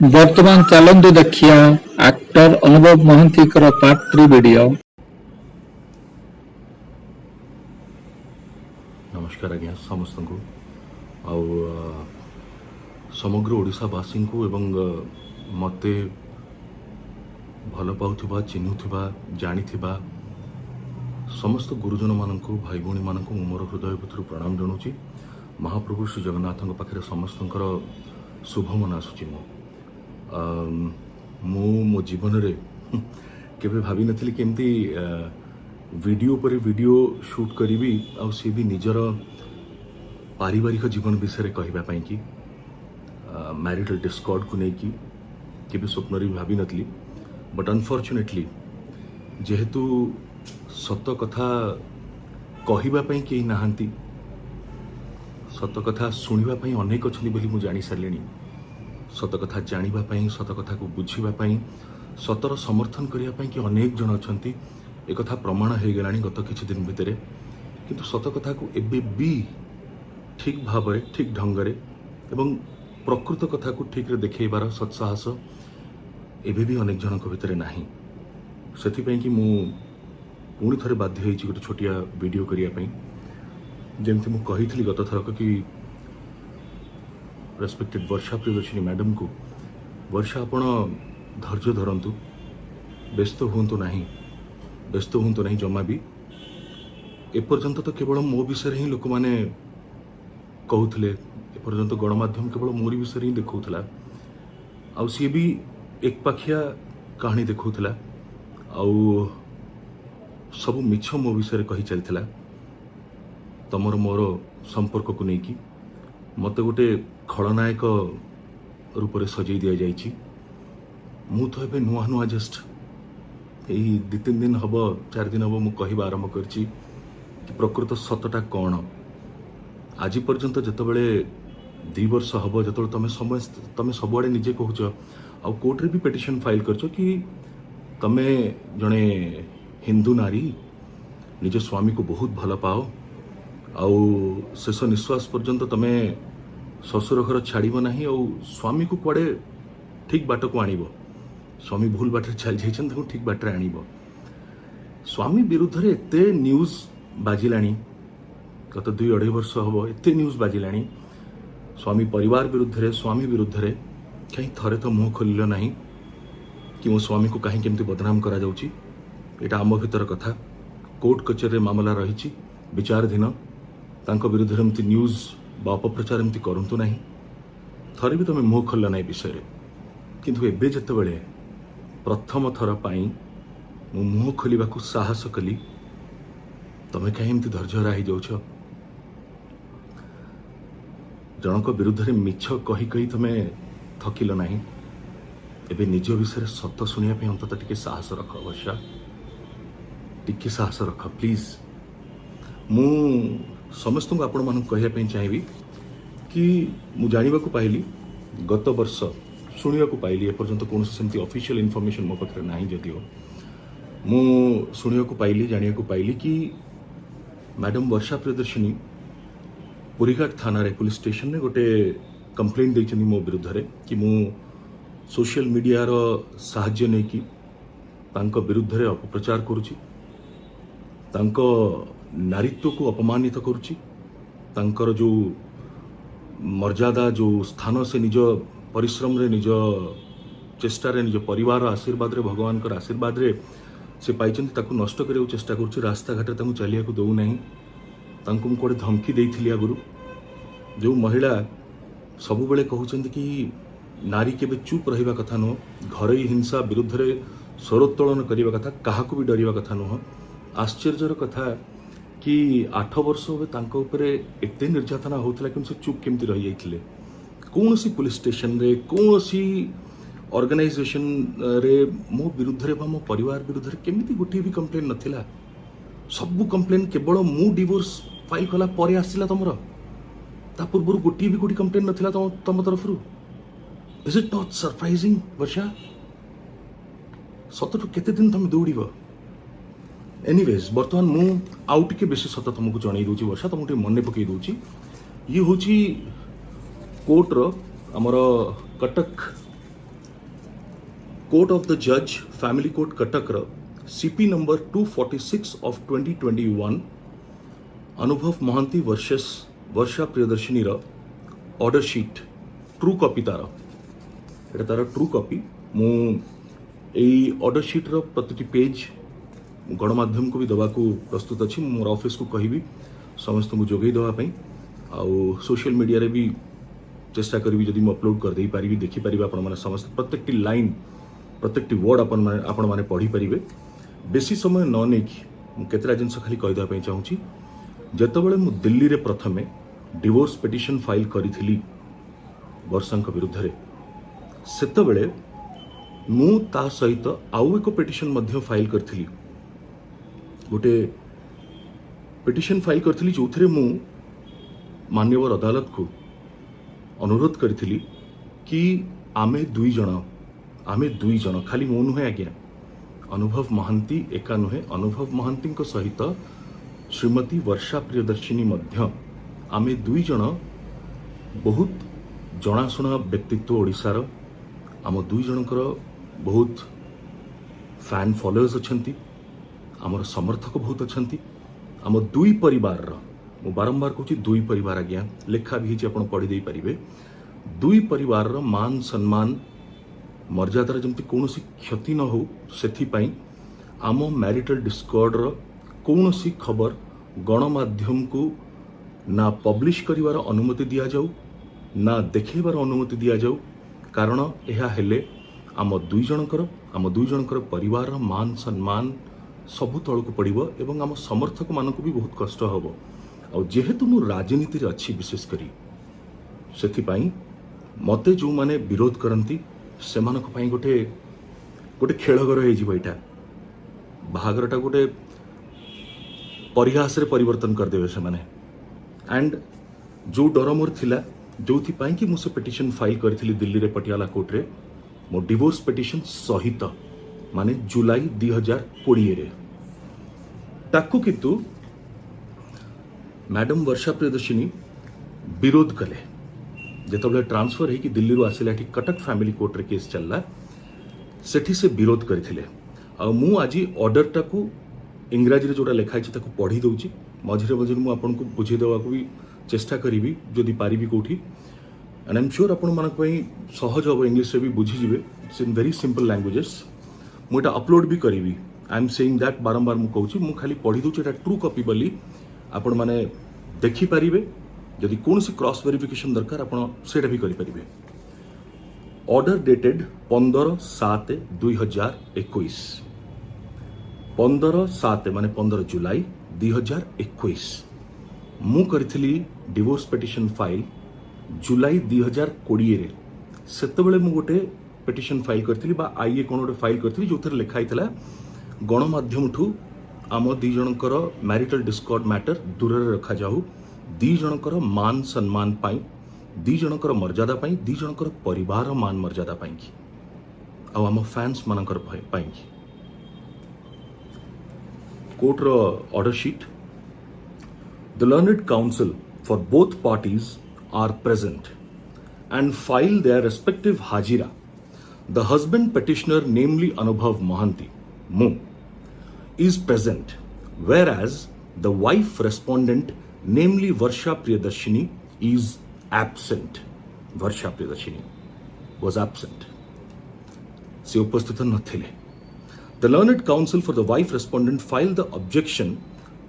ବର୍ତ୍ତମାନ ଚାଲନ୍ତୁ ଦେଖିବା ଆକ୍ଟର ଅନୁଭବ ମହାନ୍ତିଙ୍କର ପାର୍ଟ 3 ଭିଡିଓ। नमस्कार आज्ञा समस्त को आउ समग्र ओडिशावासी को एवं मते भल पाउथिबा चिन्हुथिबा जानिथिबा समस्त गुरुजन मानक भाई भौणी मानक मोर हृदय पथर प्रणाम जनाऊँगी। महाप्रभु श्री जगन्नाथ पाखे समस्तଙ୍କର शुभ मन आसुची मो जीवन रे केबे भाभी नथिली केमती वीडियो पर वीडियो शूट करी आ सी भी निजर पारिवारिक जीवन विषय कहवा कि मैरिटल डिस्कॉर्ड को लेकिन केबे स्वप्न भी भाभी नथली। बट अनफॉर्चुनेटली जेहेतु सत कथा कहवाई कहीं नहांती सत कथा शुणवाई अनेक अच्छी बोली मुझे जानी सारे सत कथा जानापी सत कथा को बुझापी सतर समर्थन करने कि अनेक जन अच्छा एक कथा प्रमाण हो गला गत किछि दिन भितर किंतु सत कथा को एबे भी ठीक भाव ठीक ढंगरे एवं प्रकृत कथा को ठीक रे देखैबार सत्साहस एबे भी अनेक जनक भितर नाही। सेथिपई कि मु पुणी थरे बाध्य होइछि गोटे छोटिया वीडियो करिया पई जेमति मु कहिथिली गत थरक कि रेस्पेक्टेड वर्षा प्रियदर्शिनी मैडम को वर्षा आपण धैर्य धरंतु व्यस्त हुंतु नाही व्यस्त हूँ तो नहीं जमा भी एपर्यंत तो केवल मो विषय ही लोक मैंने कहते एपर्यंत गणमाध्यम केवल मोरी विषय ही देखा आउ सी भी एक पाखिया कहानी देखा आउ सब मिछ मो विषय कही चलता तमर मोर संपर्क को लेकिन मत गोटे खलनायक रूप से सजई दि जाइए मु तो ए नुआ नुआ जस्ट यही 2-3 दिन हम 4 दिन हम मुझे आरंभ कर प्रकृत सतटा कौन आज पर्यंत जिते बड़े 2 वर्ष हम जो तुम सबुआड़े निजे कहूच आउ कोर्ट रे भी पिटिशन फाइल करछ कि तमे जड़े हिंदू नारी निज स्वामी को बहुत भल पाओ आउ शेष निश्वास पर्यंत तमे ससुर घर छाड़ब ना आउ स्वामी को कुआड़े ठीक बाट को आणब स्वामी भूल बाटर चल जाइए ठीक बाटर आणब स्वामी विरुद्ध रे एते न्यूज बाजिलानी गत 2-2.5 वर्ष हम एते न्यूज बाजिलानी स्वामी परिवार विरुद्ध रे स्वामी विरुद्ध रे कहीं थरे तो मुँह खोल ना कि मो स्वामी को कहीं केमती बदनाम करा जाउची एटा आम भीतर कथा कोर्ट कचेरी मामला रही विचाराधीन तांको विरुद्ध एमती न्यूज बा अपप्रचार एमती करंतु नहीं थरे भी तुम मुँह खोल ना विषय किंतु एबे जते बेले प्रथम थर पाई मु मुँह खोलिबा को साहस कली तमे कहीं एमती धैर्य रही जाउछ जनक विरुद्ध रे मिछ कही कही तमे थकिल नाही एबे निज विषय सत सुनिया पे अंतत टिके साहस रख अवश्य टिके साहस रख प्लीज। मु समस्त को आपण मानक कहया पे चाहिबी कि मु जानिबा को पाइली गत वर्ष शुणा पाइली एपर्यंत कौन सेमती ऑफिशियल इनफॉरमेशन मो पाखे ना जदिव मु शुणा पाइली जानिया को पाइली कि मैडम वर्षा प्रियदर्शिनी पुरीघाट थाना रे पुलिस स्टेशन रे गोटे कंप्लेंट देइछनी मो विरुद्ध रे कि मु सोशल मीडिया रो सहाय्य नै कि तांको विरुद्ध रे अपप्रचार करूची तांको नारीत्व को अपमानित करूची तांकर जो मर्यादा जो स्थान से निज परिश्रम रे निज चेष्टा रे निज परिवार आशीर्वाद रे भगवान कर आशीर्वाद रे से पाइचंती ताकू नष्ट करे चेष्टा करूची रास्ता घाट ताकू चलिया को दउ नहीं तांकू मु कोडे धमकी देइथिली आगुरु जो महिला सबु बेले कहउचंती कि नारी केबे चुप रहिबा कथा नो घर हिंसा विरुद्ध रे स्वरोत्तोलन करिबा कथा काहाकू भी डरिबा कथा नो। आश्चर्यर कथा कि 8 वर्ष हो तांको ऊपर एते निर्यातना होतला कि से चुप केमती रहि जाइथिले कौन सी पुलिस स्टेशन रे कौन सी ऑर्गेनाइजेशन रे मो विरुद्ध रे मो परिवार विरुद्ध रे केमिति गोटे भी कंप्लेन नथिला सबु कंप्लेन केवल मु डिवोर्स फाइल कला परे आसिला तमरो ता पूर्व गोटे भी गोटे कंप्लेन नथिला तम तरफ रु इज इट नॉट सरप्राइजिंग वर्षा सतटू केते दिन तुम दौड़ब एनीवेज बर्तमान मु आउ टिके बेसी सत तुमको जणई दउची वर्षा तुमको मन पकई दउची ये होची कोर्ट रो हमर कटक कोर्ट ऑफ द जज family court Cuttack CP number 246 of 2021 Anubhav Mahanty versus Varsha Priyadarshini order sheet true copy तार ट्रू कॉपी मु ऑर्डर शीट प्रति पेज गणमाध्यम को भी देवाक प्रस्तुत अच्छी मोर ऑफिस को कहबी समस्त को जोगई देवाई आउ सोशल मीडिया रे भी चेष्टा करी जदि मुझे अपलोड कर दे पारि देखिपारे आपण मैंने समस्त प्रत्येक लाइन प्रत्येक वर्ड आपण मैंने पढ़ी पारे बेसी समय न नहीं केतरा जिनस खाली कहीदेवाई चाहूँगी जितेबाला मु दिल्ली रे प्रथमे डिवोर्स पिटिशन फाइल करी वर्षा विरुद्ध रे सेतबेले मु ता सहित आउ एक पिटिशन मध्य फाइल करथिली गोटे पिटिशन फाइल करथिली जो थे मु माननीय अदालत को अनुरोध करथिली कि आमे दुई जन खाली मो नुहे आज्ञा अनुभव महांती एका नुहे अनुभव महांती सहित श्रीमती वर्षा प्रियदर्शिनी मध्य आमे दुई जन बहुत जनाशुना व्यक्तित्व ओडिशार आम दुई जनकर बहुत फैन फॉलोअर्स अच्छंती आमर समर्थक बहुत अच्छंती आम दुई परिवार मु बारंबार कहूँ दुई परिवार आज्ञा लेखा भी आप पढ़ी दे पारे दुई परिवार मान सम्मान मर्यादार जमती कौन क्षति न हो से आम मैरिटल डिस्कॉर्ड कौन खबर गणमाध्यम को ना पब्लिश करिवार अनुमति दिया जाऊ ना देखेबार अनुमति दिया जाऊ कारण यह हेले आम दुई जनकर परिवार मान सम्मान सबु तलक पड़ो एवं आम समर्थक मानक भी बहुत कष्ट हम आ जेहेतु मु राजनीति रे अच्छी विशेष करी से मते जो माने विरोध करती से गोटे गोटे खेलघर होटा बाहागरटा गोटे परिहास रे परिवर्तन करदेवे से माने एंड जो डर मोर थिला जो कि मुझे पिटिशन फाइल करी दिल्ली रे पटियाला कोर्ट रे मो डिवोर्स पिटिशन सहित माने जुलाई 2020 रे ताकू किंतु मैडम वर्षा प्रियदर्शिनी विरोध कले जिते ट्रांसफर है कि दिल्ली रू आसिला कटक फैमिली कोर्ट रे केस चलला सेठी से विरोध करथिले आ मु आज ऑर्डर टाकू इंग्राजी रे जोटा लिखाई ताकू पढ़ी दउची मझिरे मझिरे मु आपन को बुझे देवाक भी चेष्टा करी जदि पारिबी कोठी एंड आई एम श्योर आपण मानक पई सहज हो इंग्लिश रे भी बुझी जिवे it's in very simple languages मुटा अपलोड भी करी आई एम सेइंग दैट बारंबार मु कहूची मु खाली पढ़ी दउची एटा ट्रू कॉपी बोली आपण माने देखि पारिबे जदि कौन सी क्रॉस वेरिफिकेशन दरकार आपण सेटा भी करि पारिबे ऑर्डर डेटेड 15/7/2021 15/7 माने 15 जुलाई 2021 मु करथिली डिवोर्स पिटिशन फाइल जुलाई 2020 रे सेतबेले मु गोटे पिटिशन फाइल करथिली बा आईए कोन गोटे फाइल करथिली जोथर लिखा हितला गणमाध्यम ठू आम दी जनकर मैरिटल डिस्कॉर्ड मैटर दूर रे रखा जाऊ दी जनकर मान सम्मान पाई दी जनकर मर्यादा पाई दी जनकर परिवार मान मर्यादा पाई आ आम फैंस मानकर पाई कोर्ट रो order sheet the learned counsel for both parties are present and file their respective हाजिरा the husband petitioner namely Anubhav Mohanty Mu is present whereas the wife respondent namely Varsha Priyadarshini is absent. Varsha Priyadarshini was absent. Se उपस्थित नथिले. The learned counsel for the wife respondent filed the objection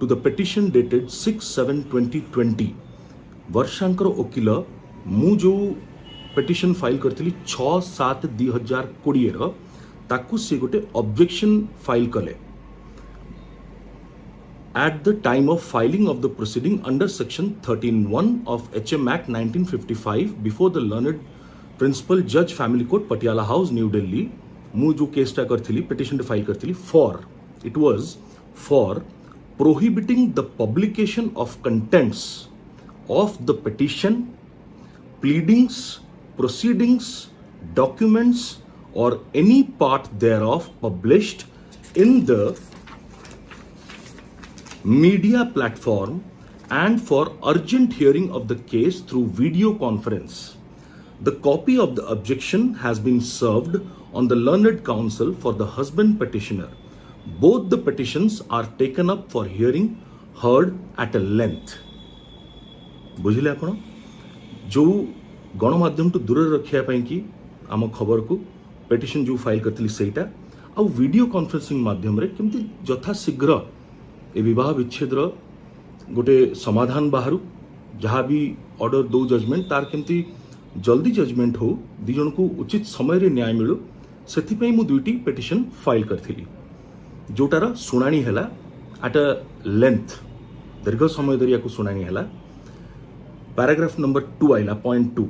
to the petition dated 6/7/2020. वर्षांकर वकील मु जो petition file करथिली 6/7/2020 रो ताकू से गोटे objection file कले at the time of filing of the proceeding under section 13(1) of HM Act 1955 before the learned principal judge family court Patiala House New Delhi मु जो case टा करथिली पिटिशन फाइल करथिली it was for prohibiting the publication of contents of the petition, pleadings, proceedings, documents or any part thereof published in the media platform and for urgent hearing of the case through video conference. The copy of the objection has been served on the learned counsel for the husband petitioner. Both the petitions are taken up for hearing, heard at a length. बुझिले आपण जो गणमाध्यम तो दूर रखिया पई कि आम खबर को पेटिशन जो फाइल करथिली सेटा आ वीडियो कॉन्फ्रेंसिंग माध्यम रे केमती यथा शीघ्र ए विवाह विच्छेद गोटे समाधान बाहर जहाँ भी ऑर्डर दो जजमेंट तार केमती जल्दी जजमेंट हो दी जन को उचित समय रे न्याय मिलू से मु दुईटी पेटिशन फाइल करथिली जोटार सुनानी हैला एट अ लेंथ दीर्घ समय धरी को सुनानी हैला पैराग्राफ नंबर 2 आइला point 2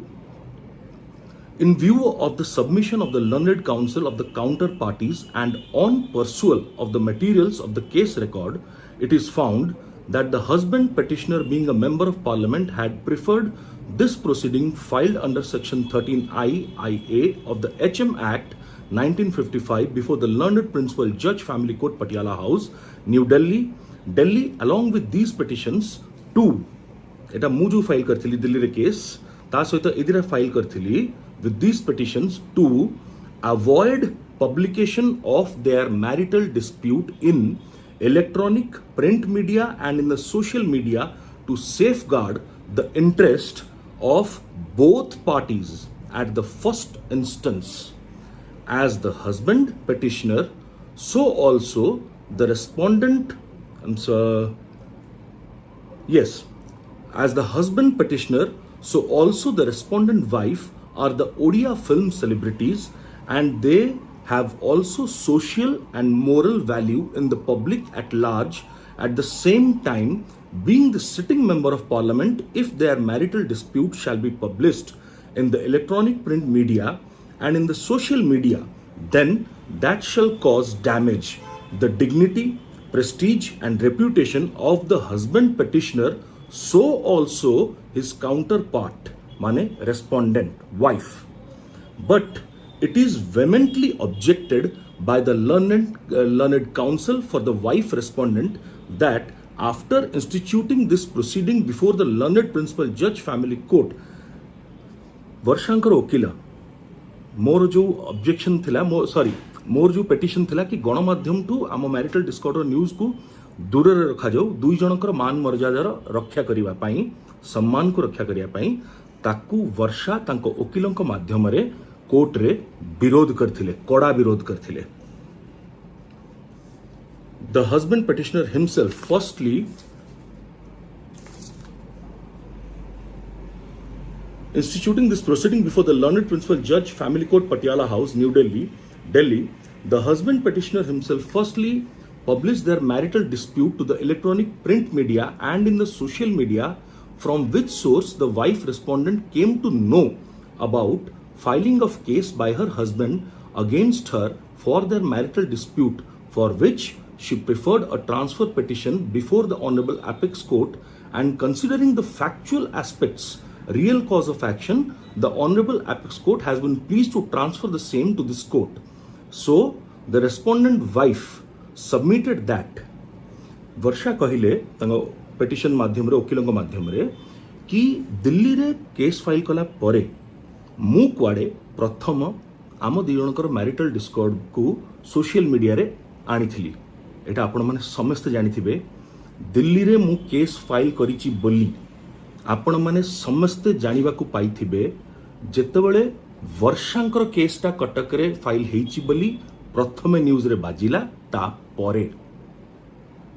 In view of the submission of the learned counsel of the counter parties and on pursual of the materials of the case record, it is found that the husband petitioner, being a member of parliament, had preferred this proceeding filed under section 13I(a) of the HM Act 1955 before the learned principal judge, Family Court, Patiala House, New Delhi, along with these petitions to एटा मु जो file करथिली Delhi रे case ता सहित एदिरा file करथिली with these petitions to avoid publication of their marital dispute in electronic, print media and in the social media to safeguard the interest of both parties at the first instance. As the husband petitioner, so also the respondent, as the husband petitioner, so also the respondent wife are the Odia film celebrities, and they have also social and moral value in the public at large. At the same time, being the sitting member of parliament, if their marital dispute shall be published in the electronic print media and in the social media, then that shall cause damage the dignity, prestige and reputation of the husband petitioner, so also his counterpart, mane respondent wife. But it is vehemently objected by the learned counsel for the wife respondent that after instituting this proceeding before the learned principal judge, Family Court, वर्षांकर वकील मोर जो objection थिला मोर जो petition थिला कि गणमाध्यम to आम marital डिस्कॉर्डर news को दूर रखा जाऊ दुई जनकर मान मर्यादार रक्षा करिवा पई सम्मान को रक्षा करिया पई ताकू वर्षा तांको वकीलंक माध्यम रे कोर्ट रे विरोध करथिले कड़ा विरोध करथिले the husband petitioner himself firstly instituting this proceeding before the learned principal judge, Family Court, Patiala House, New Delhi, the husband petitioner himself firstly published their marital dispute to the electronic print media and in the social media, from which source the wife respondent came to know about filing of case by her husband against her for their marital dispute, for which she preferred a transfer petition before the Honorable Apex Court, and considering the factual aspects, real cause of action, the Honorable Apex Court has been pleased to transfer the same to this court. So, the respondent wife submitted that. वर्षा कहिले तंग petition माध्यम रे वकीलंग माध्यम रे कि दिल्ली रे case file कला परे मु कुआडे प्रथम आम दी जनकर मैरिटल डिस्कॉर्ड को सोशल मीडिया रे आनिथिली एटा आपण माने समस्त जानिथिबे दिल्ली रे मु केस फाइल करिछि बोली आपण माने समस्ते जानिबा को पाइथिबे जेतेबेले वर्षांकर केसटा कटक रे फाइल हेइछि बोली प्रथमे न्यूज रे बाजिला ता परे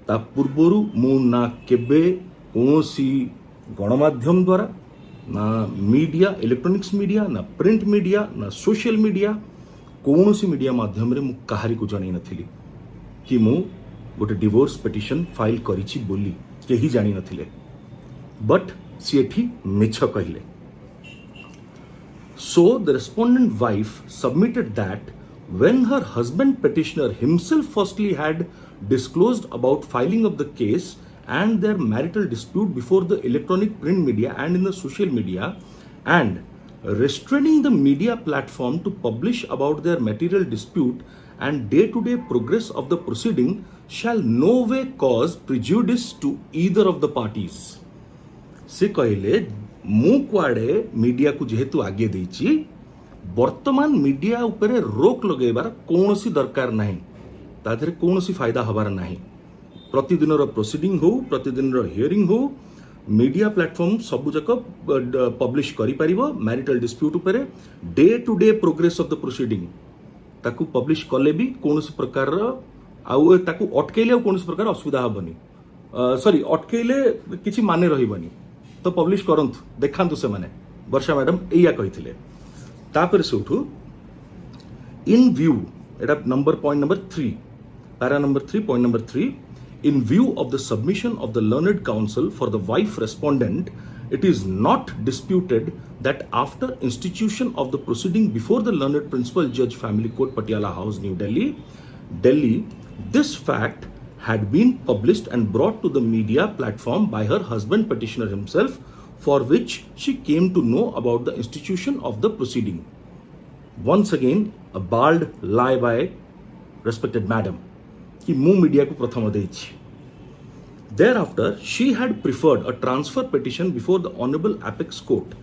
ता पूर्वरु मु ना केबे कोनोसी गणमाध्यम द्वारा ना मीडिया इलेक्ट्रॉनिक्स मीडिया ना प्रिंट मीडिया ना सोशल मीडिया कोनोसी मीडिया माध्यम रे मु काहारी को जणाई नथिली कि मु गोटे डिवोर्स पिटिशन फाइल करिछि बोली केही जानि नथिले बट सीएठी मिछ कहिले so the respondent wife submitted that when her husband petitioner himself firstly had disclosed about filing of the case and their marital dispute before the electronic print media and in the social media and restraining the media platform to publish about their material dispute and day-to-day progress of the proceeding shall no way cause prejudice to either of the parties. से कहले मु कुआडे media को जेहेतु आगे देछि वर्तमान media उपरे रोक लगेबार कौनसी दरकार नाही ताधरे कौनसी फायदा हबार नाही प्रतिदिन प्रोसीडिंग हो प्रतिदिन हियरिंग हो मीडिया प्लेटफॉर्म सबु जक पब्लिश करि परिबो मैरिटल डिस्प्यूट उपरे day to day progress of the proceeding ताकू पब्लिश कले भी कौनसी प्रकार आउ ताकू अटकेले कौनसी प्रकार असुविधा हबनी सॉरी अटकेले किछि माने रहिबनी तो पब्लिश करंतु देखांतु से माने वर्षा मैडम एया कहिथिले तापर से उठू इन view Etah point number 3 para number 3 point number 3 in view of the submission of the learned counsel for the wife respondent it is not disputed that after institution of the proceeding before the learned principal judge family court Patiala house New Delhi this fact had been published and brought to the media platform by her husband petitioner himself for which she came to know about the institution of the proceeding. Once again, a bald lie by respected madam. कि मु media को प्रथम देछि. Thereafter, she had preferred a transfer petition before the Honorable Apex Court.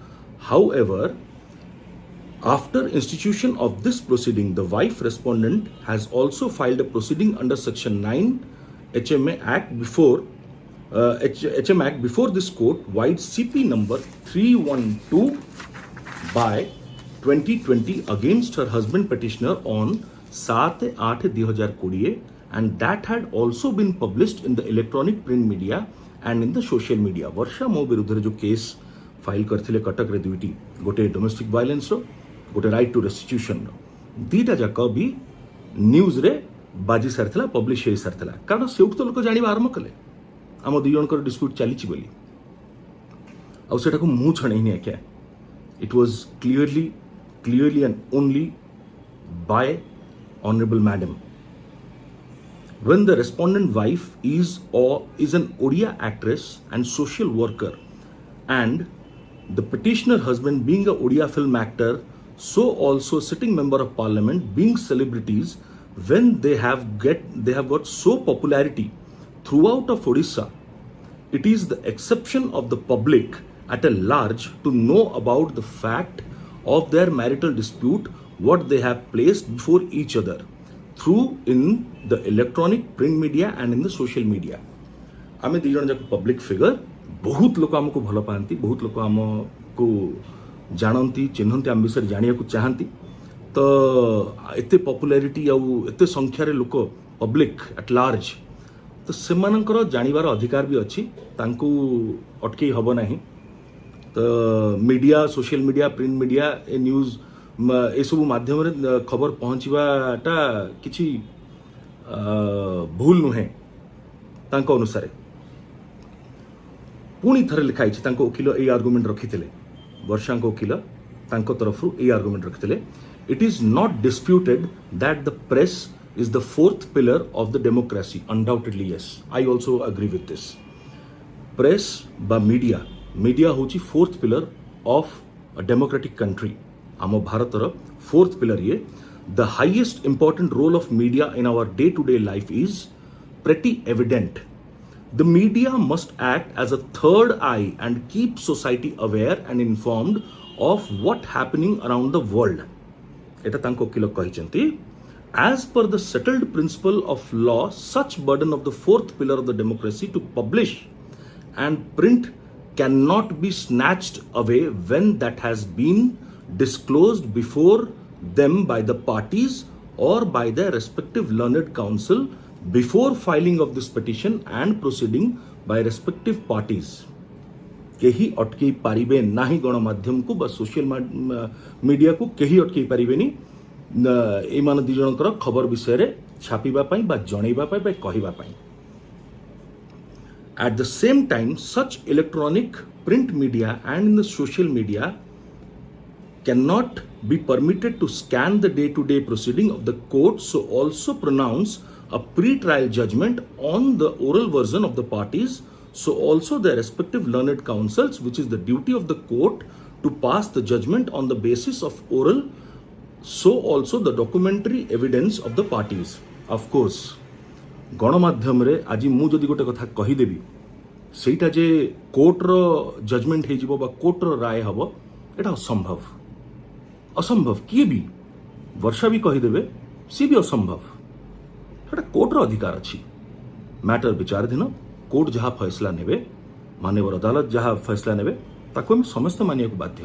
However, after institution of this proceeding, the wife respondent has also filed a proceeding under Section 9 HMA Act before this court, wide CP number 312 by 2020 against her husband petitioner on 7/8/2020, and that had also been published in the electronic print media and in the social media. वर्षा मो विरुद्ध जो case file करथिले कटक रे दुईटी गोटे domestic violence रो गोटे right to restitution रो दीटा जाक भी news रे बाजी सारथिला पब्लिश हे सारथिला कारण सेउट तो लोक जानिबा आरंभ कले आम दुई जनकर डिस्प्यूट चलीछि बोली आ सेटा को मु छणैनी आके it was clearly and only by honorable madam. When the respondent wife is an Odia actress and social worker, and the petitioner husband being a Odia film actor, so also sitting member of parliament being celebrities, when they have got so popularity throughout of Odisha, it is the exception of the public at a large to know about the fact of their marital dispute, what they have placed before each other through in the electronic print media and in the social media. आमे दी जन जाक public figure बहुत लोक हमको भल पाती बहुत लोक हमको जानती चिन्हती आम विषय जानिया को चाहती तो एते पॉपुलैरिटी आउ एते संख्यार लोक पब्लिक एट लार्ज तो सेमानकर जानिबार अधिकार भी अच्छी तांको अटकई हब नाही तो media social media print media ए न्यूज ए सब माध्यम रे खबर पहुंचवाटा किछि भूल नुहे तांको अनुसार पुणी थरे लिखाई तांको वकील ए आर्गुमेंट रखिथिले वर्षा वकील तांको तरफ ए आर्गुमेंट रखिथिले it is not disputed that the press is the fourth pillar of the democracy. Undoubtedly yes, I also agree with this. Press ba media hochi fourth pillar of a democratic country. Amo bharatar fourth pillar ye. The highest important role of media in our day to day life is pretty evident. The media must act as a third eye and keep society aware and informed of what happening around the world. Eta tanko kilo kahichanti. As per the settled principle of law, such burden of the fourth pillar of the democracy to publish and print cannot be snatched away when that has been disclosed before them by the parties or by their respective learned counsel before filing of this petition and proceeding by respective parties. केही अटकई पारिबे नाही गणमाध्यम को बा social media को केही अटकई पारिबेनी एमान दी जनकर खबर विषय रे छापिबा पई बा जणैबा पई बा कहिबा पई. At the same time, such electronic print media and in the social media cannot be permitted to scan the day-to-day proceeding of the court, so also pronounce a pre-trial judgment on the oral version of the parties, so also their respective learned counsels, which is the duty of the court to pass the judgment on the basis of oral, so also the documentary evidence of the parties. Of course, गणमाध्यम रे आज मु जदि गोटे कथा कही देबी ସେଇଟା ଯେ କୋର୍ଟର ଜଜମେଣ୍ଟ ହେଇଯିବ ବା କୋର୍ଟର ରାୟ ହବ ଏଟା ଅସମ୍ଭବ ଅସମ୍ଭବ କିଏ ବି ବର୍ଷା ବି କହିଦେବେ ସିଏ ବି ଅସମ୍ଭବ ସେଟା କୋର୍ଟର ଅଧିକାର ଅଛି ମ୍ୟାଟର ବିଚାରାଧୀନ କୋର୍ଟ ଯାହା ଫୈସଲା ନେବେ ମାନ୍ୟବର ଅଦାଲତ ଯାହା ଫୈସଲା ନେବେ ତାକୁ ଆମେ ସମସ୍ତେ ମାନିବାକୁ ବାଧ୍ୟ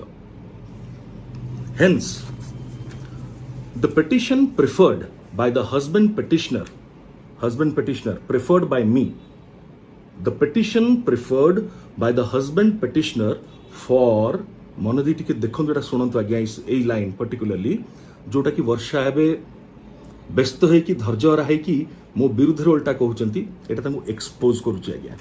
hence the petition preferred Bai the husband petitioner preferred by me the petition preferred by the husband petitioner for मनदी टिके देखंतु एटा सुनंतु आज्ञा एई लाइन पर्टिकुलरली जोटा कि वर्षा एबे व्यस्त है कि धैर्य हरा है कि मो विरुद्ध उल्टा कहउचंती एटा तांको एक्सपोज करूची आज्ञा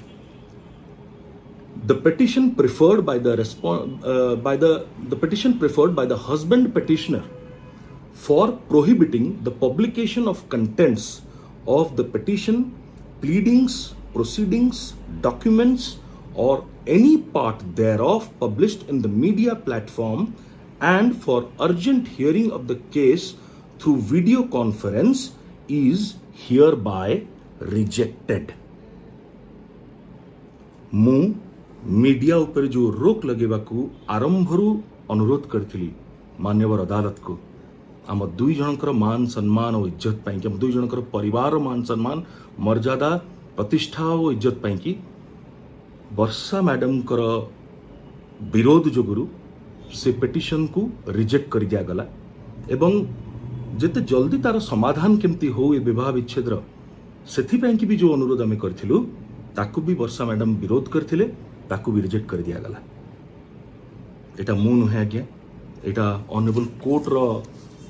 the petition preferred by the petition preferred by the husband petitioner for prohibiting the publication of contents of the petition, pleadings, proceedings, documents, or any part thereof published in the media platform, and for urgent hearing of the case through video conference is hereby rejected. मु media ऊपर जो रोक लगेबाकू आरंभरू अनुरोध करथिली मान्यवर अदालत को आम दुई जनकर मान सम्मान और इज्जत पाई कि दुई जनकर परिवार मान सम्मान मर्यादा प्रतिष्ठा और इज्जत पाई कि वर्षा मैडम कर विरोध जोगुरु से पिटिशन को रिजेक्ट कर दिया गला एवं जेते जल्दी तार समाधान केमती हो ए विवाह विच्छेदर सेथिपाई कि भी जो अनुरोध आमे करथिलु ताकू भी वर्षा मैडम विरोध करथिले ताकू भी रिजेक्ट कर दिया गला एटा मु नुहे आज्ञा एटा ऑनरेबल कोर्ट रो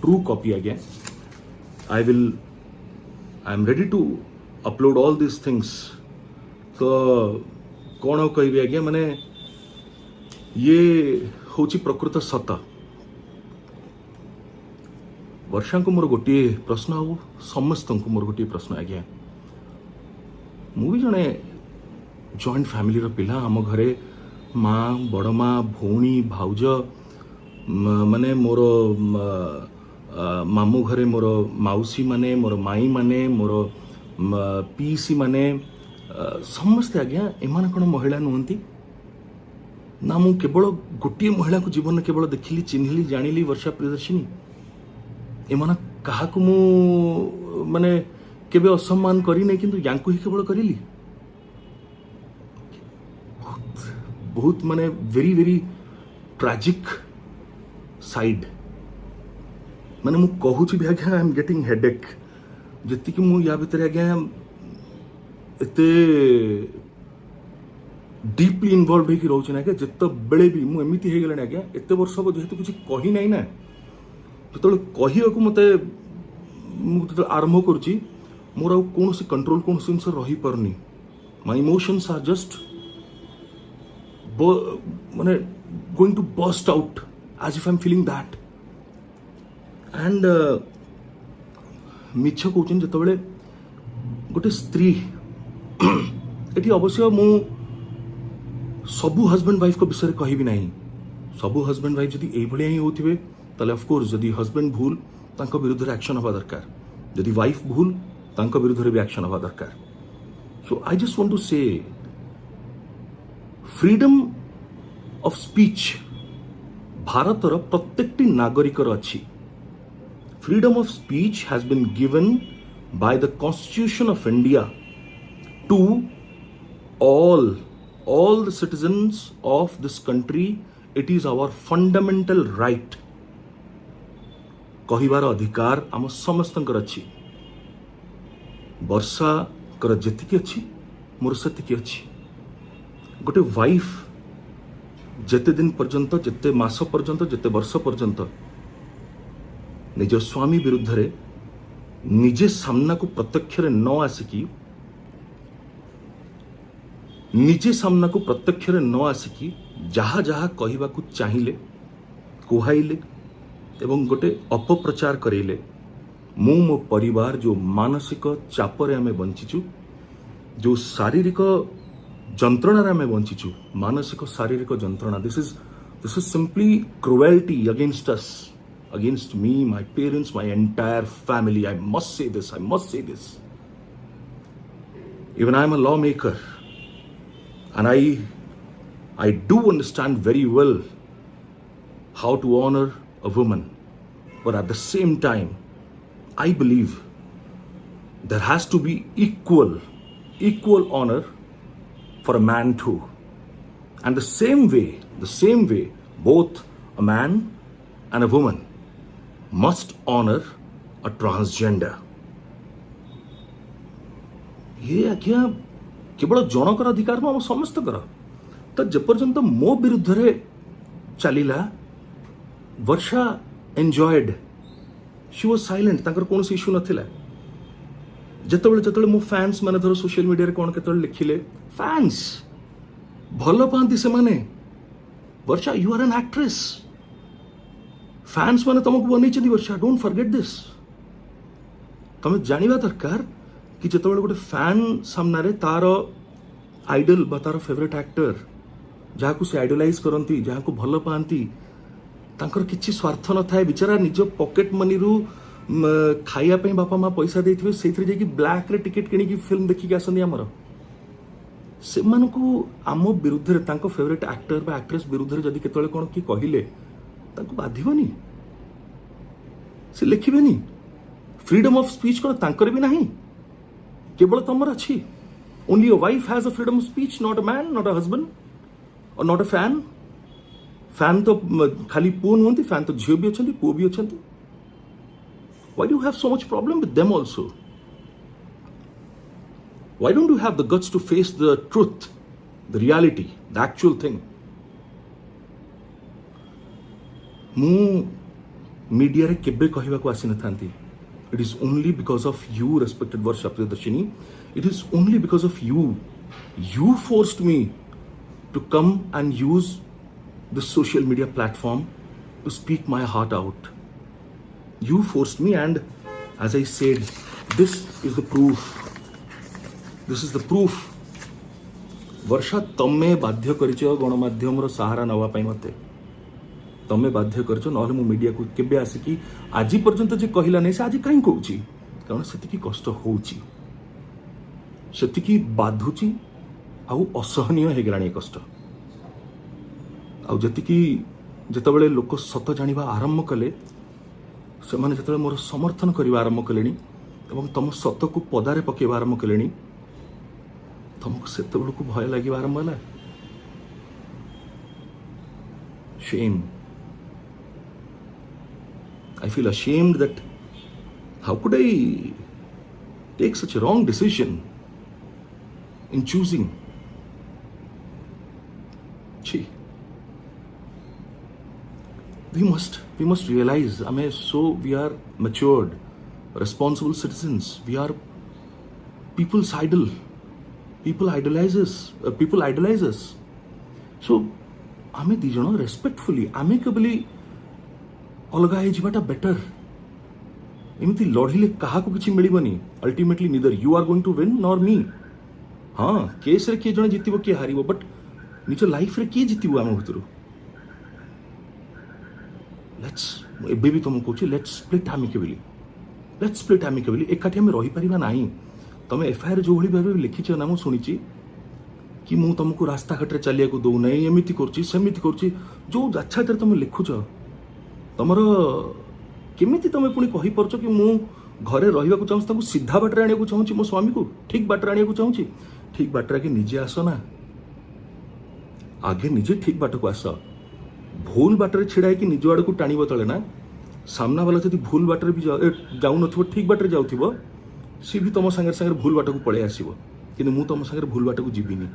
ट्रू कॉपी आज्ञा I am ready to upload all this things तो कौन कहबी आज्ञा माने ये होची प्रकृत सत वर्षा को मोर गोटे प्रश्न आ समस्त को मोर गोटे प्रश्न आज्ञा मु भी जने जॉइंट फैमिली रो पिला आम घरे माँ बड़ माँ भौणी भाउज माने मोर मामू घरे मोर माउसी माने मोर माई माने मोर पीसी माने समस्ते आज्ञा एमान कौन महिला नुहंती ना मु केवल गोटे महिला को जीवन केवल देखिली चिन्हिली जानिली वर्षा प्रियदर्शिनी एमान काहाकू मु माने केबे असम्मान करी नै किंतु यांकू ही केवल करिली बहुत माने वेरी वेरी ट्रेजिक साइड माने मु कहूची भी आज्ञा आई एम गेटिंग हेडेक जति कि मु या भीतर आज्ञा एते डीपली इन्वॉल्व होगी रोचे ना जिते बेले भी मु एमती हो गलानी आज्ञा एते वर्ष हम जेहेतु किसी कही ना ना जो कहू मत मुझे आरंभ करुच्ची मोर कौन कंट्रोल कौन जिन रही पारनी माय इमोशंस आर जस्ट माने going to bust out as if I am feeling that and मिछ कहते जिते गोटे स्त्री ये अवश्य मु सबू हजबैंड वाइफ को विषय कहबी ना सबू हजबैंड वाइफ जब ये ही होते ताले ऑफकोर्स जदि हजबैंड भूल तांको विरुद्ध रे एक्शन हवा दरकार जदि वाइफ भूल तांको विरुद्ध रे भी एक्शन हवा दरकार so I just want to say freedom of speech भारतर प्रत्येकटी नागरिकर अच्छी freedom of speech has been given by the constitution of India to all the citizens of this country. It is our fundamental right कहिबार अधिकार आम समस्तंकर अच्छी वर्षा कर जेतिकी अच्छी मोर सेतिकी अच्छी गोटे वाइफ जेते दिन पर्यंत जेते मास पर्यंत जेते वर्ष पर्यंत निज स्वामी विरुद्ध रे निजे सामना को प्रत्यक्ष न आसिकी निजे सामना को प्रत्यक्ष न आसिकी जहा जहा कहवा को चाहिए कुहाइले एवं गोटे अपप्रचार करेले मो परिवार जो मानसिक चापरे आमे बंचीचु जो शारीरिक जंत्रणा आमे बंचीचु मानसिक शारीरिक जंत्रणा this is simply cruelty against us against me my parents my entire family I must say this even I am a lawmaker And I do understand very well how to honor a woman. But at the same time, I believe there has to be equal honor for a man too. And the same way, both a man and a woman must honor a transgender. ये आज्ञा केवल जनकर अधिकार नुह, समस्तकर। तो जेपर्यंत मो विरुद्ध रे चलिला, वर्षा enjoyed, she was silent, तांकर कौन इश्यू नथिला। जेतेबेले मो फैंस माने धर सोशल मीडिया रे कोन केतेबेले लिखिले, फैंस भलो पांती से माने, Varsha you are an actress, fans माने तुमको बनै वर्षा, डोंट फॉरगेट दिस। तुम जानिबा दरकार कि जेतेबेले गोटे फैन सामने तार आइडल बा तार फेवरेट एक्टर जहाँ से आइडलाइज करती, जहाँ को भल पाती, तांकर किछि स्वार्थ न थाए। बिचारा निज पॉकेट मनी रु खाइया पे बापा माँ पैसा देथिबे, सेथरे जे कि ब्लैक रे टिकट किनी की फिल्म देखि के आसंदी हमर। से मानको आम विरुद्ध रे, तांको फेवरेट एक्टर बा एक्ट्रेस विरुद्ध रे जदी केतले कोन की कहिले, तांको बाधिबनी, से लिखिबेनी। फ्रीडम ऑफ स्पीच कोन तांकर भी नहीं, केवल तमर अच्छी। Only a wife has a freedom of speech, not a man, not a husband और नॉट अ फैन। फैन तो खाली पुओ नुहंती, फैन तो झील भी अच्छा, पुओ भी अच्छा। Why do you have so much problem with them also? Why don't you have the guts to face the truth, the reality, the actual thing? मु मीडिया रे केबे कहिबा को आसी नथांती। It is only because of you, respected Varsha Priyadarshini. It is only because of you. You forced me to come and use the social media platform to speak my heart out. You forced me, and as I said, this is the proof. This is the proof. वर्षा तमे बाध्य करिछ गणमाध्यम रो सहारा नवा पई मते, तमे बाध्य करिछ। नहले मु media को केबे आसी कि आज पर्यंत जे कहिला नै से आज काई कहूची, कारण सेति की कष्ट होउची, सेति की बाधुची, आउ असहनीय हे गलाणी कष्ट। आउ जति की जेतेबेले लोक सत जानिबा आरंभ कले, से माने जेतेबेले मोर समर्थन करिबा आरंभ कलेनी एवं तम सत को पदारे पकेबा आरंभ कलेनी, तुमको सेतेबेले को भय लागिबा आरंभ होला। Shame. I feel ashamed that how could I take such a wrong decision in choosing? Gee. We must realize, we are matured, responsible citizens. We are people's idol. People idolize us. So, आमे दी जण respectfully, amicably अलगा हे जिबाटा better. एमती लड़िले कहा को किछि मिलिबनी। Ultimately neither you are going to win nor me. हाँ, case रे किए जण जितिबो किए हारिबो, बट निज लाइफ रे किए जितिबो आम भितरु। लेट्स एबे भी तुमको कहूँ, लेट्स स्प्लिट आमिकेबली। एकाठी आम रही पारिबा नाही। तमे एफआईआर जो भली भाबे लिखिछ ना, मु सुनिछि कि मु तुमको रास्ता घाट रे चलिया को दउ नै, एमिति करछि सेमिति करछि, जो अच्छा तरे तुम लिखुछ, तमर केमिति तमे पुणी कहि परछ कि मु घरे रहिबा को चाहूँ, ताकू सीधा बाटरे आनिया को चाहूँ, मो स्वामी को ठीक बाटरे आनिया को चाहूँ। ठीक बाटरे के निजे आस ना, आगे निजे ठीक बाट को आस। भूल बाटरे छिड़ा कि निज आड़ को टाणीब तले ना, सामना वाला जब भूल बाटरे भी जाऊ नथिबो, ठीक बाटरे जाउथिबो, सी भी तुम सागर भूल बाट को पळे आसीबो। किंतु मु तुम सागर भूल बाट को जीविनी।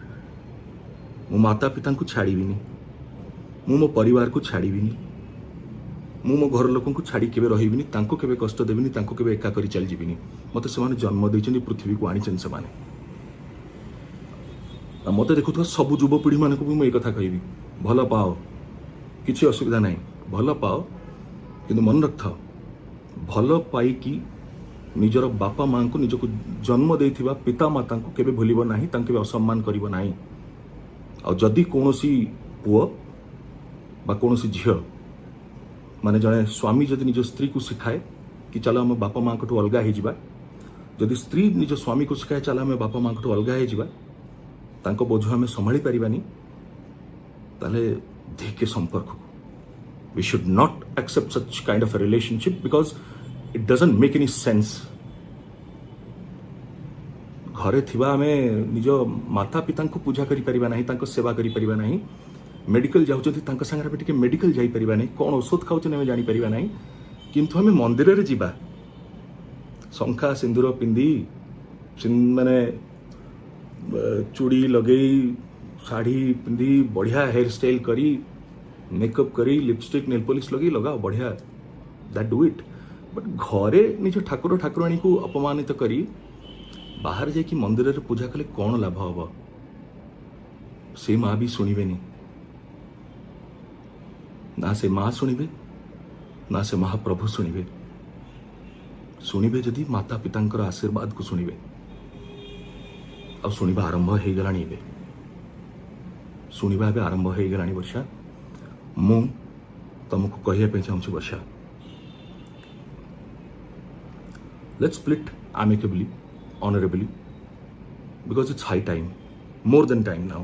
मो माता पिता को छाड़ीबिनी, मु मो परिवार को छाड़ीबिनी, मु मो घर लोक को छाड़ी केबे रहिबिनी, तांको केबे कष्ट देबिनी, तांको केबे एका करी चल जीविनी। मते सेमाने जन्म दैछन्ती, पृथ्वी को आनिछन सेमाने। मते देखुथवा सब युवपीढ़ी मानक भी मु ए कथा कहबी, भल पाओ, किसी असुविधा नहीं, भल पाओ, किंतु मन रख, भल पाई निजर बापा माँ को, निजक जन्म देथिबा पिता माता को केबे भूलिब नाही, तांके केबे असम्मान करिब नाही। आ जदि कोनोसी पुओ बा कोनोसी झियो माने जने स्वामी जदि निज स्त्री को सिखाए कि चलो हम बापा माँ को अलगा हो जावा, जदि स्त्री निज स्वामी को सिखाए चलो हम बापा माँ को अलगा हो जावा, तांको बोझ आम संभाली पारिबानी ताले देखे संपर्क को we should not accept such kind of a relationship because it doesn't make any sense घरे थिबा आमे निज माता पिता को पूजा करि परिबा नाही तांको सेवा करि परिबा नाही मेडिकल जाउछथि तांको संगे टिके मेडिकल जाई परिबा नाही कोन औषध खाउछन आमे जानि परिबा नाही किंतु आमे मंदिर रे जिबा शंखा सिंदूर पिंदी माने चूड़ी लगेई साड़ी पिंदी बढ़िया हेयर स्टाइल करी मेकअप करी लिपस्टिक नेल पॉलिश लगे लगाओ बढ़िया दैट डू इट बट घरे निज ठाकुर ठाकुराणी को अपमानित करी बाहर जाकि मंदिर रे पूजा कले कौन लाभ हम से माँ भी शुणिबेनी ना से माँ शुणिबे ना से महाप्रभु शुणिबे शुणिबे जदि माता पितांकर आशीर्वाद को शुणिबे आ शुणिबा आरंभ हो गलानी एबे शुणिबा एबे आरंभ हो गलानी वर्षा मु तुमको कहिया पे चाहूँ Varsha let's split amicably honorably because it's high time more than time now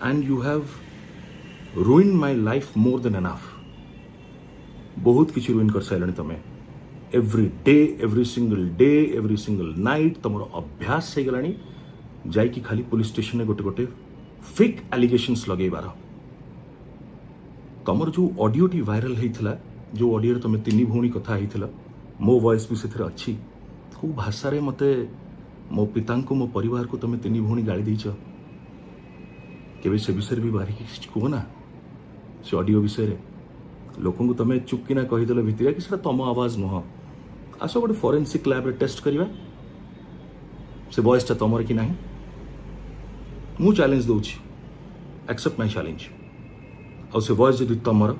and you have ruined my life more than enough बहुत किसी रुइन कर साइलनी तमें every day every single night तुम अभ्यास हो गलानी जाइकी खाली पुलिस स्टेशन में गोटे गोटे फेक एलिगेशंस लगेबार तुमर जो ऑडियो टी वायरल होता जो ऑडियो तुम तीन भौणी कथा होता मो वॉइस भी से अच्छी को भाषा रे मते मो पिता को मो परिवार को तुम तीन भौणी गाड़ी देच केबे से विषय भी बाहर कह ना से ऑडियो विषय लोक तुम चुपकिना कहीदेल भितर कि तुम आवाज नुह आस गोटे फॉरेंसिक लैब रे टेस्ट करवा से वॉइसटा तुमर कि ना मु चैलेंज दूची एक्सेप्ट माय चैलेंज और से वॉइस जदि तुमर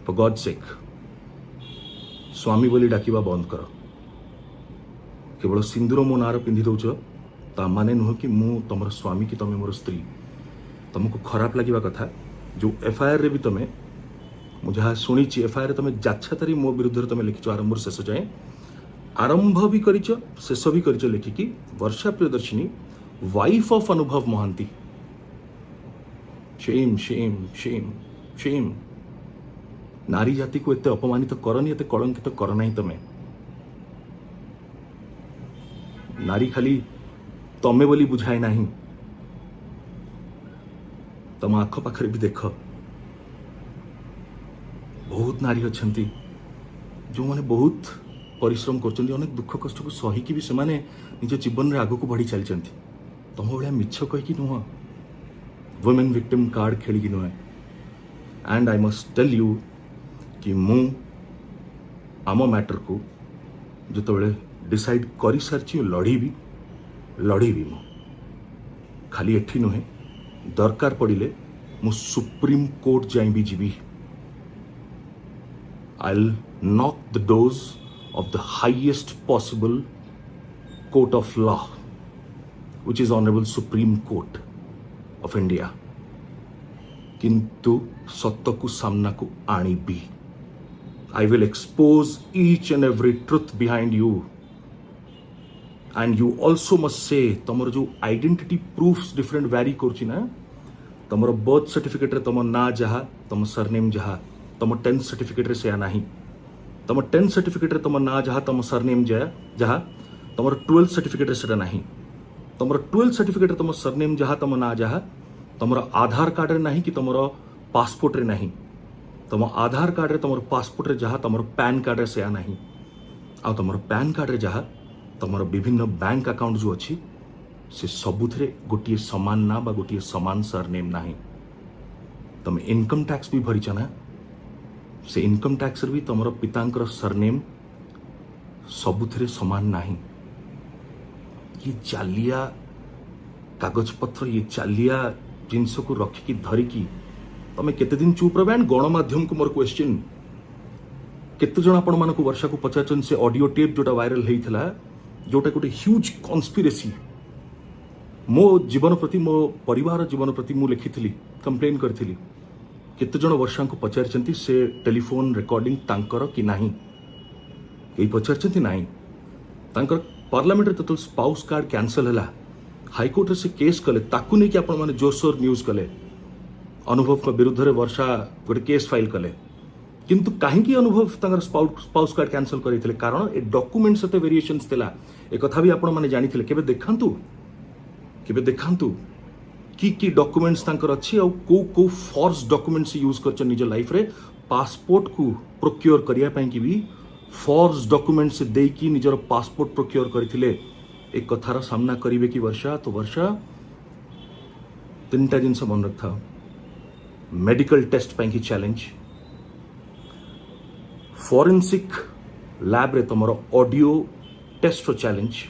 फॉर गॉड सेक स्वामी बोली डाकिबा बंद कर केवल सिंदूर मो नार पिंधि दौच ता माने नुह कि मु तुमर स्वामी कि तुम मोर स्त्री तुमको खराब लगे कथा जो एफआईआर रे भी तुम मु जहाँ शुणी एफआईआर तुम जाछातारी मो विरुद्ध तुम लिखिच आरंभ शेष जाए आरंभ भी करिच शेष भी करिच लिखिकी Varsha Priyadarshini wife of Anubhav Mohanty shame shame shame shame नारी जाति को एते अपमानित करनी एते कलंकित कर नहीं तमें नारी खाली तमे बोली बुझाए नहीं तम आख पाखरे भी देख बहुत नारी अच्छा जो मैंने बहुत परिश्रम कर अनेक दुख कष्ट को सहीकि भी से निज जीवन में आगक बढ़ी चलती तुम भाया मिछ कहीकि नुह वुमेन विक्टिम कार्ड खेलिकी नुहे and I must tell you कि मु आम मैटर को जो डिसाइड कर सारी लड़ी मु खाली एठी नुहे दरकार पड़िले मु सुप्रीम कोर्ट जाई भी जीवी I'll knock the doors of the highest possible court of law, which is Honorable Supreme Court of India. किंतु सत्य को सामना को आनी भी I will expose each and every truth behind you. And you also must say तमर जो identity proofs different vary करछि ना तमर birth certificate रे तमर ना जहा तम सरनेम जहा तम 10th सर्टिफिकेट रे से नहीं तम 10th सर्टिफिकेट रे तम ना जहा तम सरनेम जहा तमर 12th सर्टिफिकेट रे से नहीं तमर 12th सर्टिफिकेट रे तम सरनेम जहा तम ना जहा तमर आधार कार्ड रे नहीं कि तमर पासपोर्ट रे नहीं तम आधार कार्ड रे तमर पासपोर्ट रे जहा तमर पैन कार्ड रे से नहीं आ तमर पैन कार्ड रे जहा तमर विभिन्न बैंक अकाउंट जो अच्छी से सबुथिरे गोटे समान ना बा गोटे समान सरनेम नहीं तम इनकम टैक्स भी भरिच ना से इनकम टैक्स भी तुम पितांकर सरनेम सबुथिरे समान नहीं ये जालिया कागज पत्र ये जालिया जिनस को रखिकी धरिकी तुम केते दिन चुप रह गणमाध्यम को मोर क्वेश्चन केते जन आपण मानक वर्षा को पचारचन से ऑडियो टेप जोटा वायरल होता जोटा गोटे ह्यूज कन्स्पिरेसी मो जीवन प्रति मो परिवार जीवन प्रति मु लिखी कंप्लेन करी केते जन वर्षा को पचारचंती से टेलीफोन रिकॉर्डिंग तांकर कि नहीं कई पचारचंती नहीं तांकर पार्लियामेंट रे तो स्पाउस कार्ड कैंसल हला हाईकोर्ट से केस कले ताकू नहीं कि आपण माने जोरसोर न्यूज कले अनुभव का विरुद्ध रे वर्षा गोटे केस फाइल कले किंतु कहीं अनुभव तांगर स्पाउस कार्ड कैंसल करते कारण ए डॉक्यूमेंट सते वेरिएशंस थिला ए कथा भी आपण माने जानिथिले केबे देखांतु की डॉक्यूमेंट्स तांकर अच्छी और को फॉर्स डॉक्यूमेंट्स यूज कर निज लाइफ रे पासपोर्ट को प्रोक्योर करिया पई कि भी फॉर्स डॉक्यूमेंट्स दे की निजर पासपोर्ट प्रोक्योर करथिले एक कथार सामना करिवे कि वर्षा तो वर्षा तीनटा जिनस मन रखा मेडिकल टेस्ट पई की चैलेंज फोरेंसिक लैब रे तमरो ऑडियो टेस्ट रो challenge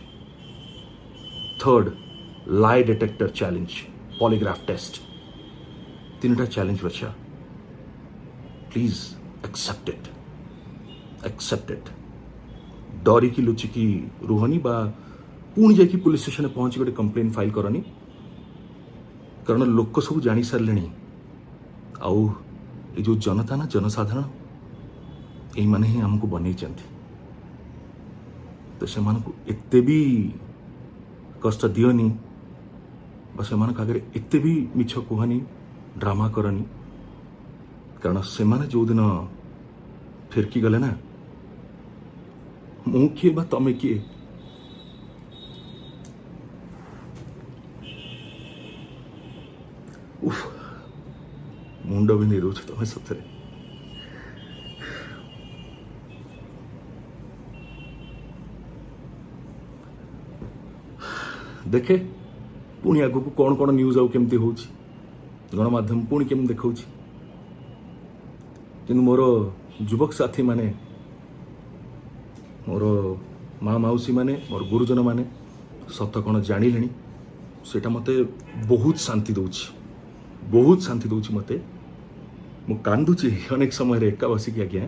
third lie detector challenge polygraph test तीनटा challenge Varsha please accept it डरी की लुचि की रुहनी बा पुणी जाकि पुलिस स्टेशन पहुंची गोटे कंप्लेन फाइल करनी कारण लोक सब जानी सारे आउ ये जो जनता ना जनसाधारण यही माने ही हमको बनै तो से एते भी कष्ट दियोनी से आगे एते भी मिछ कहनी ड्रामा करनी कारण से जो दिन फिरकी गले ना मु किए बा तमे किए मुंड भी नहीं रोच तमें सतरे देखे पुणी आग को कौन कौन न्यूज आउ केमती हो गणमाध्यम पुणी केम देखा कि मोर युवक साथी माने मोर माँ मौसी माने मोर गुरुजन माने सत कौन जानिले सेटा मते बहुत शांति दौची मते मु कांदुची अनेक समय रे एका बसिक आज्ञा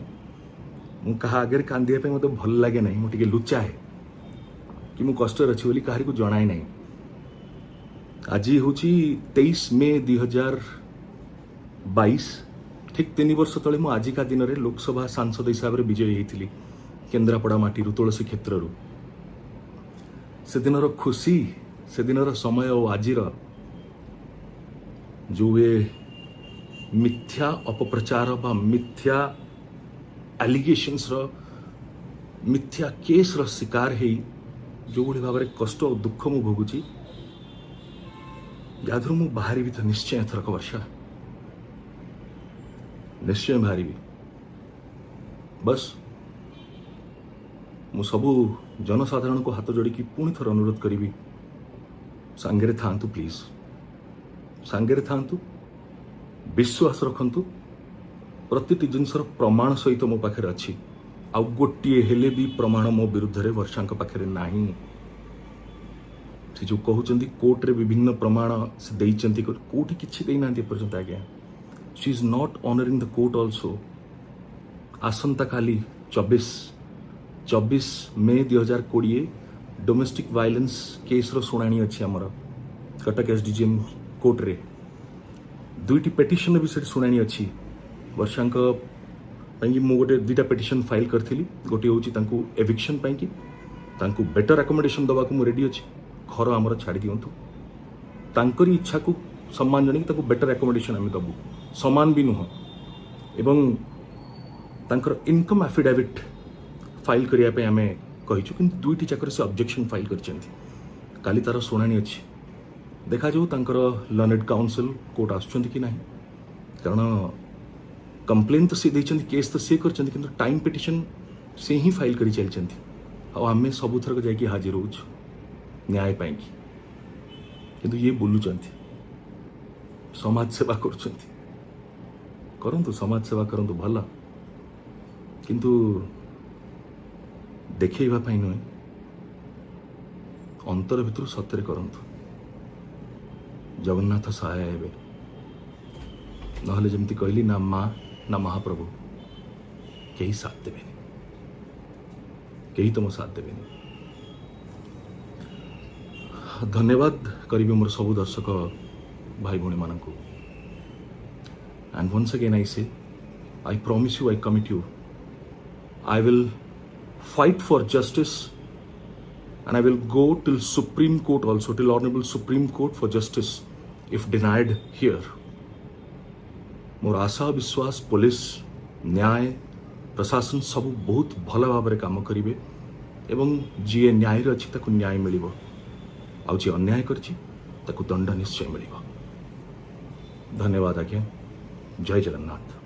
मु कहा आगे कांदिया पे मते भल लागे नहीं मु टिके लुचा है कि मु कष्ट अच्छी बोली कहारी को जनाए नहीं आज हूँ 23 मे 2022 ठीक 3 वर्ष तले मु आजिका दिन में लोकसभा सांसद हिसाब से विजयी होती केन्द्रापड़ा माटी तुलसी क्षेत्र से दिन खुशी से दिन समय और आज जो ये मिथ्या अपप्रचार बा मिथ्या एलिगेशंस मिथ्या केस शिकार है जो भाई भाव में कष्ट और दुख मु भोगुची यादू मु बाहरी भी तो निश्चय एथरक वर्षा निश्चय बाहरी बस मु सबू जनसाधारण को हाथ जोड़ी पुणी थर अनुरोध करी सांगे थांतु प्लीज सांगे थांतु विश्वास रखंतु प्रति जिनसर प्रमाण सहित मो पाखे अच्छी आउ गोटे हेले भी प्रमाण मो विरुद्ध रे वर्षा पाखे नाही से जो कहते कोर्ट रे विभिन्न प्रमाण से देइचंती कोठी किछि देई नांती पर्यंत आज्ञा she is not honouring the court also आसंता काली 24 मे 2020 डोमेस्टिक वायलेंस केस रो सुनानी अछि हमर कटक एसडीजीएम कोर्ट रे दुईटी पेटिशन भी से सुनानी अच्छी वर्षा मु गोटे 2टा पेटिशन फाइल करी गोटे हूँ एविक्शन पाई बेटर अकोमोडेशन दवा को रेडी अच्छी घर आमर छाड़ी दिंतु तांकरी इच्छा को सम्मान जन बेटर अकोमोडेशन आम दबू समान भी नुह एवं तांकर इनकम एफिडेविट फाइल करने आम कहीचु कि 2टी जाकर से ऑब्जेक्शन फाइल कर तार शुणाणी अच्छी देखा जाऊ तांकर लर्नेड काउंसिल कोर्ट आसुचंती कि नहीं कारण कंप्लेन तो सी देइचंती केस तो सी करचंती किंतु टाइम पिटिशन से ही फाइल करी चलचंती आमे सब थरक जाइए हाजिर हो न्याय पाई किंतु ये बुलुचंती समाज सेवा करचंती करंतु समाज सेवा करंतु भला किंतु देखैबा पाई नुहे अंतर भितर सत्य करंतु जगन्नाथ सहाय हेबे नहले जमती कहली ना माँ ना महाप्रभु कहीं साथ देवेनि कहीं तुम साथ देवेनि धन्यवाद करी मोर सब दर्शक भाई भौणी मानक एंड वंस अगेन आई से I promise you I commit you I will fight for justice and I will go till Supreme Court also, till Honorable Supreme Court for justice if denied here. मोर आशा विश्वास police न्याय प्रशासन सब बहुत भल भाव काम करेंगे एवं जी न्याय अच्छी ताकू न्याय मिल आ जी अन्याय करछि ताकू दंड निश्चय मिल। धन्यवाद आज्ञा। जय जगन्नाथ।